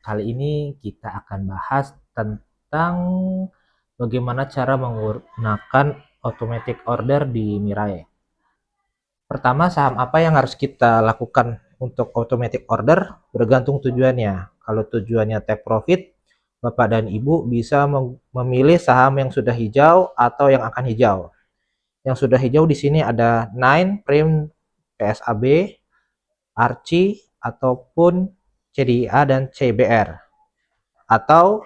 Kali ini kita akan bahas tentang bagaimana cara menggunakan automatic order di Mirai. Pertama, saham apa yang harus kita lakukan untuk automatic order bergantung tujuannya. Kalau tujuannya take profit, Bapak dan Ibu bisa memilih saham yang sudah hijau atau yang akan hijau. Yang sudah hijau di sini ada Nine, Prim, PSAB, Archie, ataupun CDIA dan CBR. Atau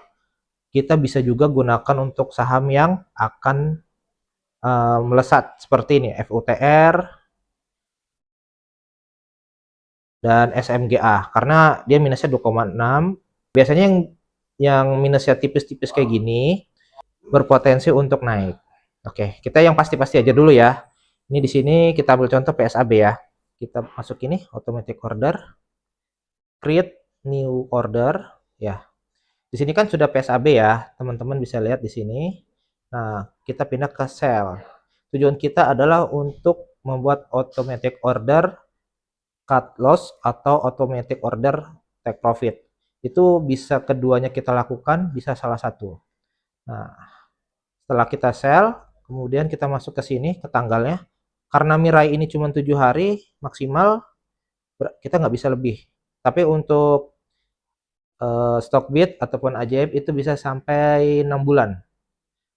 kita bisa juga gunakan untuk saham yang akan melesat seperti ini, FUTR dan SMGA, karena dia minusnya 2,6. Biasanya yang minusnya tipis-tipis kayak gini berpotensi untuk naik. Oke, kita yang pasti-pasti aja dulu ya. Ini di sini kita ambil contoh PSAB ya. Kita masuk ini automatic order, create new order ya. Di sini kan sudah PSAB ya, teman-teman bisa lihat di sini. Nah, kita pindah ke sell. Tujuan kita adalah untuk membuat automatic order cut loss atau automatic order take profit. Itu bisa keduanya kita lakukan, bisa salah satu. Nah, setelah kita sell, kemudian kita masuk ke sini, ke tanggalnya. Karena Mirai ini cuma 7 hari maksimal, kita nggak bisa lebih. Tapi untuk Stockbit ataupun ajaib itu bisa sampai 6 bulan.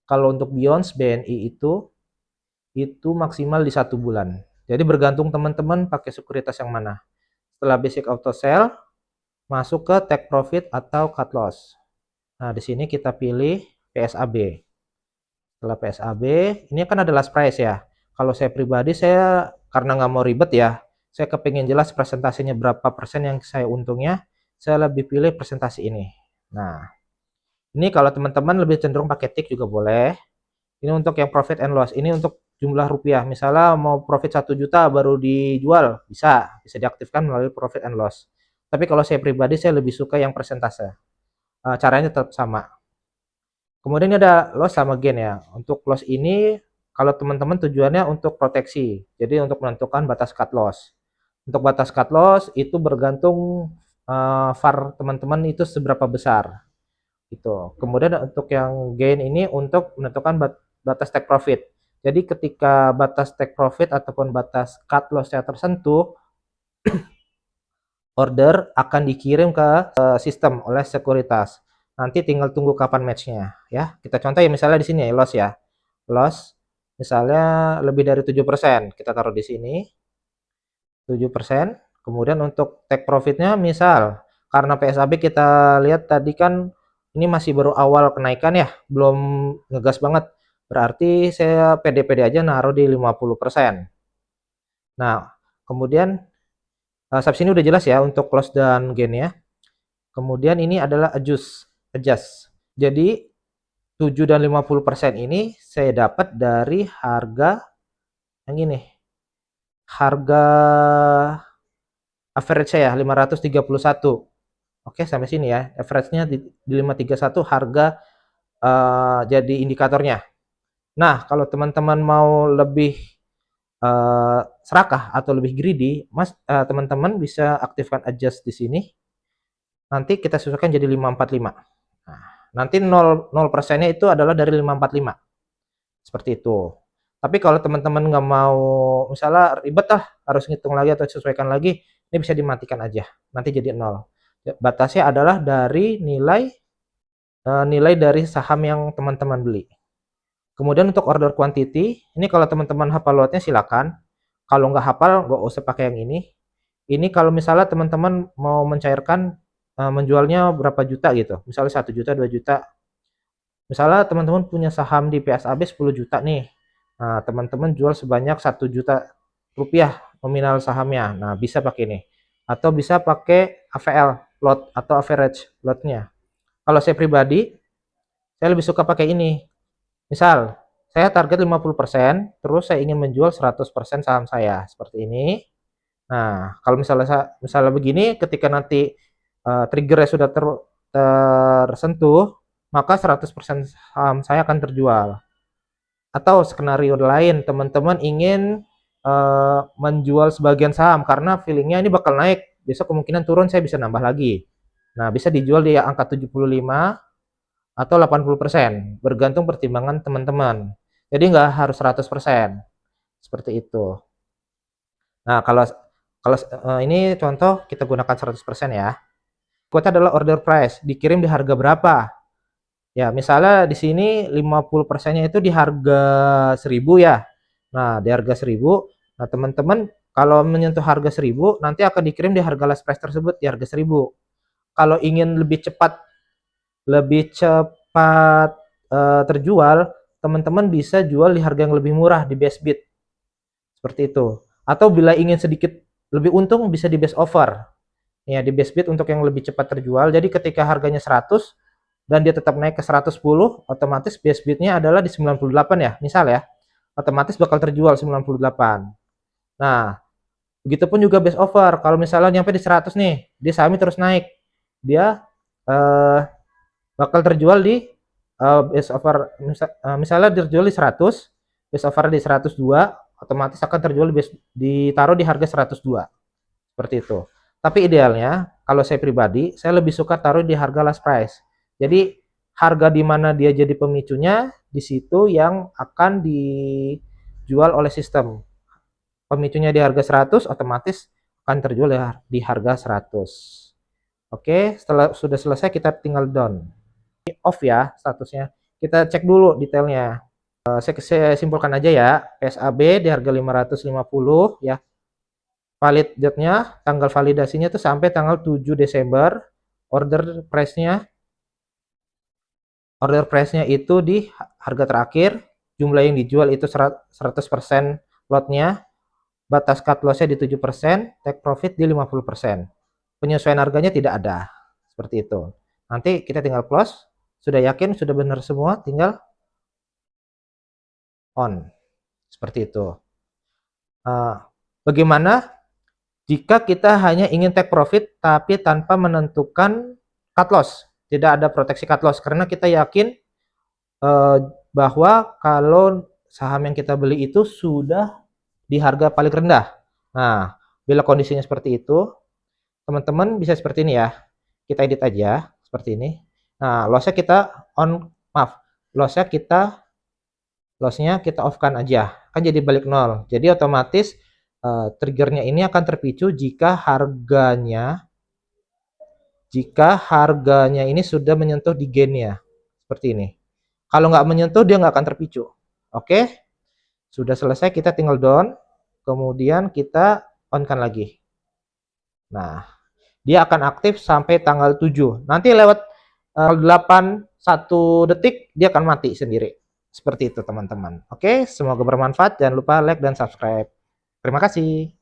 Kalau untuk Beyond BNI itu maksimal di 1 bulan. Jadi bergantung teman-teman pakai sekuritas yang mana. Setelah basic auto sell, masuk ke take profit atau cut loss. Nah, di sini kita pilih PSAB. Setelah PSAB, ini kan ada last price ya. Kalau saya pribadi, saya karena nggak mau ribet ya, saya kepingin jelas presentasinya berapa persen yang saya untungnya, saya lebih pilih presentasi ini. Nah, ini kalau teman-teman lebih cenderung pakai tick juga boleh. Ini untuk yang profit and loss. Ini untuk jumlah rupiah. Misalnya mau profit 1 juta baru dijual, bisa diaktifkan melalui profit and loss. Tapi kalau saya pribadi saya lebih suka yang persentase. Caranya tetap sama. Kemudian ini ada loss sama gain ya. Untuk loss ini kalau teman-teman tujuannya untuk proteksi. Jadi untuk menentukan batas cut loss. Untuk batas cut loss itu bergantung VAR teman-teman itu seberapa besar gitu. Kemudian untuk yang gain ini untuk menentukan batas take profit. Jadi ketika batas take profit ataupun batas cut loss-nya tersentuh, order akan dikirim ke sistem oleh sekuritas. Nanti tinggal tunggu kapan match-nya ya. Kita contoh ya misalnya di sini ya loss ya. Loss misalnya lebih dari 7%. Kita taruh di sini 7%. Kemudian untuk take profit-nya misal karena PSAB kita lihat tadi kan ini masih baru awal kenaikan ya, belum ngegas banget. Berarti saya pede-pede aja naruh di 50%. Nah, kemudian sampai sini udah jelas ya untuk close dan gain ya. Kemudian ini adalah adjust. Jadi 7 dan 50% ini saya dapat dari harga yang ini. Harga average saya 531. Oke, sampai sini ya. Average-nya di 531 harga jadi indikatornya. Nah, kalau teman-teman mau lebih serakah atau lebih greedy, teman-teman bisa aktifkan adjust di sini. Nanti kita sesuaikan jadi 545. Nah, nanti 0%-nya itu adalah dari 545. Seperti itu. Tapi kalau teman-teman nggak mau, misalnya ribet lah, harus ngitung lagi atau sesuaikan lagi, ini bisa dimatikan aja. Nanti jadi 0. Batasnya adalah dari nilai dari saham yang teman-teman beli. Kemudian untuk order quantity, ini kalau teman-teman hafal lotnya silakan. Kalau nggak hafal, nggak usah pakai yang ini. Ini kalau misalnya teman-teman mau mencairkan menjualnya berapa juta gitu, misalnya 1 juta, 2 juta. Misalnya teman-teman punya saham di PSAB 10 juta nih. Nah, teman-teman jual sebanyak 1 juta rupiah nominal sahamnya. Nah, bisa pakai ini. Atau bisa pakai AVL lot atau average lotnya. Kalau saya pribadi, saya lebih suka pakai ini. Misal, saya target 50%, terus saya ingin menjual 100% saham saya. Seperti ini. Nah, kalau misalnya begini, ketika nanti triggernya sudah tersentuh, maka 100% saham saya akan terjual. Atau skenario lain, teman-teman ingin menjual sebagian saham karena feelingnya ini bakal naik, besok kemungkinan turun saya bisa nambah lagi. Nah, bisa dijual di angka 75 atau 80%, bergantung pertimbangan teman-teman. Jadi nggak harus 100%, seperti itu. Nah, kalau kalau ini contoh kita gunakan 100% ya. Quote adalah order price, dikirim di harga berapa? Ya, misalnya di sini 50%-nya itu di harga 1000 ya. Nah, di harga 1000, nah teman-teman kalau menyentuh harga 1000 nanti akan dikirim di harga last price tersebut di harga 1000. Kalau ingin lebih cepat terjual, teman-teman bisa jual di harga yang lebih murah di best bid. Seperti itu. Atau bila ingin sedikit lebih untung bisa di best offer. Ya, di best bid untuk yang lebih cepat terjual. Jadi ketika harganya 100 dan dia tetap naik ke 110, otomatis best bidnya adalah di 98 ya, misal ya. Otomatis bakal terjual 98. Nah, begitupun juga best offer. Kalau misalnya nyampe di 100 nih, dia sahamnya terus naik. Dia eh, bakal terjual di best offer misalnya terjual di 100, best offer di 102, otomatis akan terjual ditaruh di harga 102. Seperti itu. Tapi idealnya kalau saya pribadi, saya lebih suka taruh di harga last price. Jadi harga di mana dia jadi pemicunya, di situ yang akan dijual oleh sistem. Pemicunya di harga 100, otomatis akan terjual di harga 100. Oke, setelah sudah selesai kita tinggal down. Off ya statusnya. Kita cek dulu detailnya. Saya simpulkan aja ya. PSAB di harga 550 ya. Valid date-nya, tanggal validasinya itu sampai tanggal 7 Desember. Order price-nya itu di harga terakhir. Jumlah yang dijual itu 100% lotnya. Batas cut loss-nya di 7%, take profit di 50%. Penyesuaian harganya tidak ada. Seperti itu. Nanti kita tinggal close. Sudah yakin, sudah benar semua, tinggal on. Seperti itu. Bagaimana jika kita hanya ingin take profit tapi tanpa menentukan cut loss? Tidak ada proteksi cut loss karena kita yakin bahwa kalau saham yang kita beli itu sudah di harga paling rendah. Nah, bila kondisinya seperti itu, teman-teman bisa seperti ini ya. Kita edit aja seperti ini. Nah, lossnya kita lossnya kita off-kan aja. Kan jadi balik nol. Jadi otomatis triggernya ini akan terpicu jika harganya ini sudah menyentuh di gain-nya. Seperti ini. Kalau nggak menyentuh, dia nggak akan terpicu. Oke, sudah selesai, kita tinggal down. Kemudian kita on-kan lagi. Nah, dia akan aktif sampai tanggal 7. Nanti lewat 8 1 detik, dia akan mati sendiri. Seperti itu teman-teman. Oke, semoga bermanfaat. Jangan lupa like dan subscribe. Terima kasih.